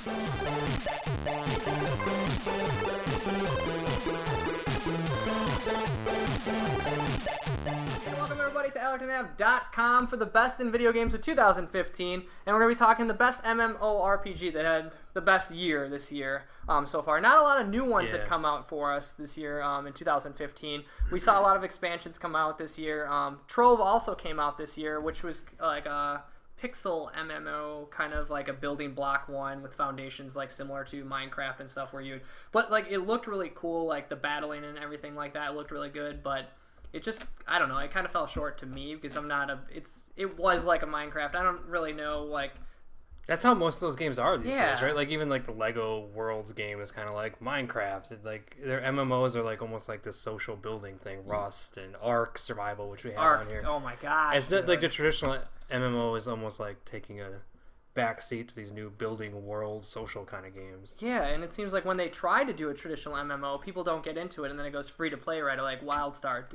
Welcome everybody to AlertMap.com for the best in video games of 2015, and we're going to be talking the best MMORPG that had the best year this year so far. Not a lot of new ones that come out for us this year in 2015. We saw a lot of expansions come out this year. Trove also came out this year, which was like a pixel MMO, kind of like a building block one with foundations like similar to Minecraft and stuff where but like it looked really cool, like the battling and everything like that looked really good, but it just, I don't know, it kind of fell short to me because I'm not it was like a Minecraft. I don't really know, like... That's how most of those games are these days, right? Like even like the Lego Worlds game is kind of like Minecraft. Like their MMOs are like almost like this social building thing. Rust and Ark Survival, which we have on here. Oh my gosh. It's not, like the traditional MMO is almost like taking a backseat to these new building world social kind of games. Yeah, and it seems like when they try to do a traditional MMO, people don't get into it, and then it goes free to play right away. Like WildStar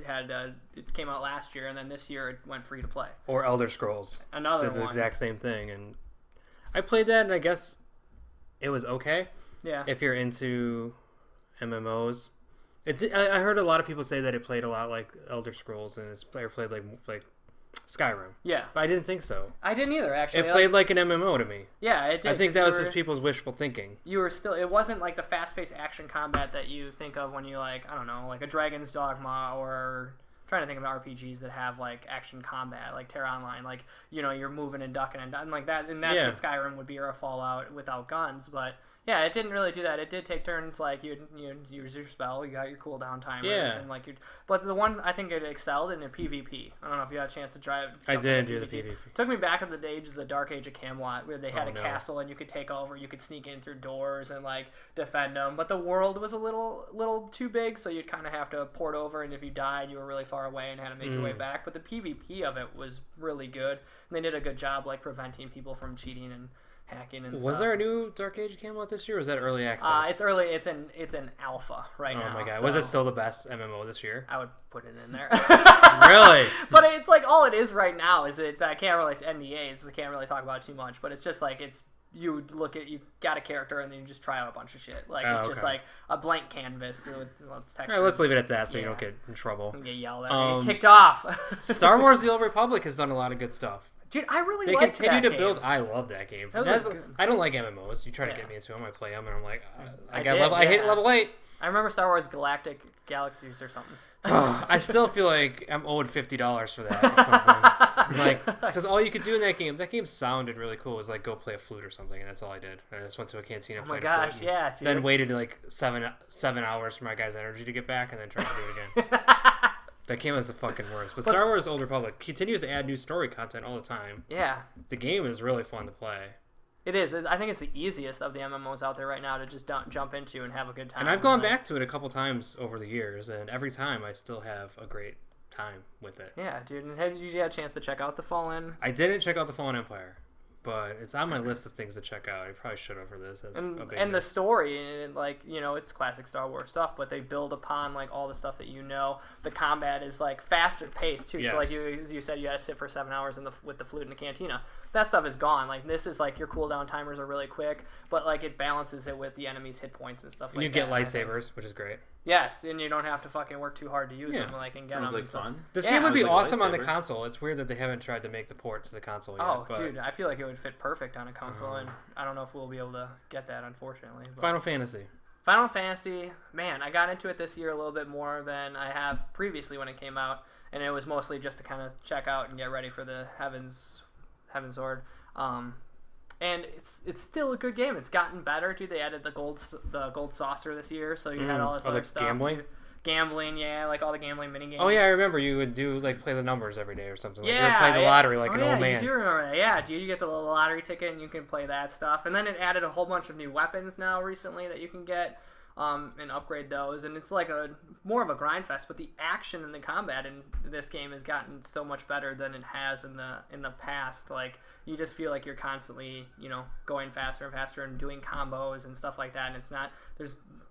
it came out last year, and then this year it went free to play. Or Elder Scrolls. Another did the one. exact same thing, and I played that, and I guess it was okay. Yeah. If you're into MMOs, I heard a lot of people say that it played a lot like Elder Scrolls, and it played like Skyrim. Yeah. But I didn't think so. I didn't either, actually. It played like an MMO to me. Yeah, it did. I think that was just people's wishful thinking. It wasn't like the fast-paced action combat that you think of when you like, I don't know, like a Dragon's Dogma, or I'm trying to think of RPGs that have like action combat, like Terra Online, like, you know, you're moving and ducking and like that, and that's what Skyrim would be, or a Fallout without guns, but yeah, it didn't really do that. It did take turns, like you'd use your spell, you got your cooldown timers, and like but the one I think it excelled in a PvP. I don't know if you had a chance to try it. I didn't do the PvP. Took me back in the days of the Dark Age of Camelot, where they had a castle and you could take over, you could sneak in through doors and like defend them, but the world was a little too big, so you'd kind of have to port over, and if you died, you were really far away and had to make your way back. But the PvP of it was really good, and they did a good job like preventing people from cheating and hacking and stuff. Was there a new Dark Age of Camelot this year, or was that early access? It's early. It's in alpha right now. Oh my god! So Was it still the best MMO this year? I would put it in there. Really? But it's like all it is right now is I can't really NDAs. I can't really talk about it too much. But it's just like you got a character and then you just try out a bunch of shit. Like it's just like a blank canvas. So it's texture. All right, let's leave it at that so you don't get in trouble. You get yelled at. Get kicked off. Star Wars: The Old Republic has done a lot of good stuff. Dude, I really like that. They continue to game. build. I love that game. I don't like MMOs. You try to get me into them, I play them, and I'm like, I hit level 8. I remember Star Wars Galactic Galaxies or something. I still feel like I'm owed $50 for that or something. Like, because all you could do in that game sounded really cool. It was like go play a flute or something, and that's all I did. I just went to a canteen and played a flute. Yeah, dude. Then waited like 7 hours for my guy's energy to get back, and then tried to do it again. That game is the fucking worst. But Star Wars Old Republic continues to add new story content all the time. Yeah. The game is really fun to play. It is. I think it's the easiest of the MMOs out there right now to just jump into and have a good time. And I've gone back to it a couple times over the years, and every time I still have a great time with it. Yeah, dude. And have you had a chance to check out The Fallen? I didn't check out The Fallen Empire, but it's on my list of things to check out. I probably should have for this. And the story, and like, you know, it's classic Star Wars stuff, but they build upon like all the stuff that you know. The combat is like faster paced too. Yes. So like you said, you had to sit for 7 hours with the flute in the cantina. That stuff is gone. Like this is like your cooldown timers are really quick, but like it balances it with the enemy's hit points and stuff. And you get lightsabers, which is great. Yes, and you don't have to fucking work too hard to use them. Like, and get Sounds them. like fun. This game would be awesome on the console. It's weird that they haven't tried to make the port to the console yet. Oh, dude, I feel like it would fit perfect on a console, and I don't know if we'll be able to get that, unfortunately. But Final Fantasy, man, I got into it this year a little bit more than I have previously when it came out, and it was mostly just to kind of check out and get ready for the Heaven's Sword. And it's still a good game. It's gotten better, dude. They added the gold saucer this year, so you had all this other stuff. Gambling, yeah, like all the gambling mini games. Oh yeah, I remember you would do like play the numbers every day or something. Like, yeah, you would play the lottery like an old man. You do remember that. Yeah, dude, you get the little lottery ticket and you can play that stuff. And then it added a whole bunch of new weapons now recently that you can get. and upgrade those. And it's like more of a grind fest, but the action and the combat in this game has gotten so much better than it has in the past. Like, you just feel like you're constantly, going faster and faster and doing combos and stuff like that. And it's not,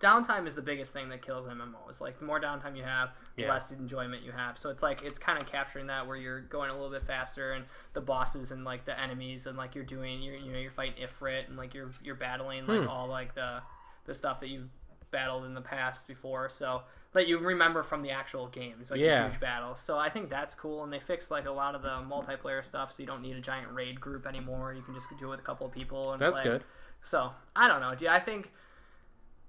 downtime is the biggest thing that kills MMOs. Like, the more downtime you have, the less enjoyment you have. So it's like, it's kind of capturing that where you're going a little bit faster, and the bosses and like the enemies, and like you're fighting Ifrit, and like you're battling like all like the stuff that you've battled in the past before, so that you remember from the actual games, like the huge battles. So I think that's cool, and they fixed like a lot of the multiplayer stuff, so you don't need a giant raid group anymore. You can just do it with a couple of people and that's play. Good. So I don't know, I think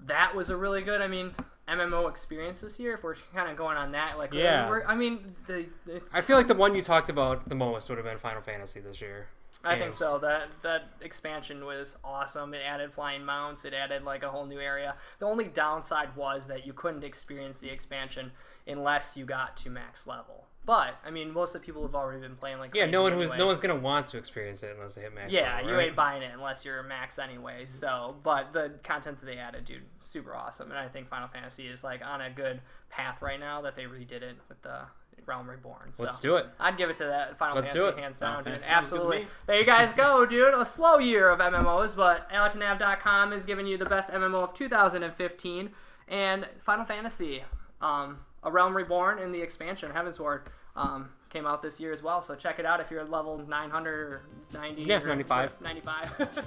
that was a really good MMO experience this year. If we're kind of going on that, like I feel like the one you talked about the most would have been Final Fantasy this year. I think so. That expansion was awesome. It added flying mounts. It added like a whole new area. The only downside was that you couldn't experience the expansion unless you got to max level. But most of the people have already been playing like crazy no anyways. one's gonna want to experience it unless they hit max. Yeah, level, you right? ain't buying it unless you're max anyway. So, but the content that they added, dude, super awesome. And I think Final Fantasy is like on a good path right now that they redid it with the Realm Reborn. So let's do it. I'd give it to that Final Fantasy hands down, dude. Fantasy Absolutely. There you guys go, dude. A slow year of MMOs, but AlertNav.com is giving you the best MMO of 2015, and Final Fantasy, A Realm Reborn, and the expansion Heavensward came out this year as well. So check it out if you're level 900 or 90. Yeah, 95. 95.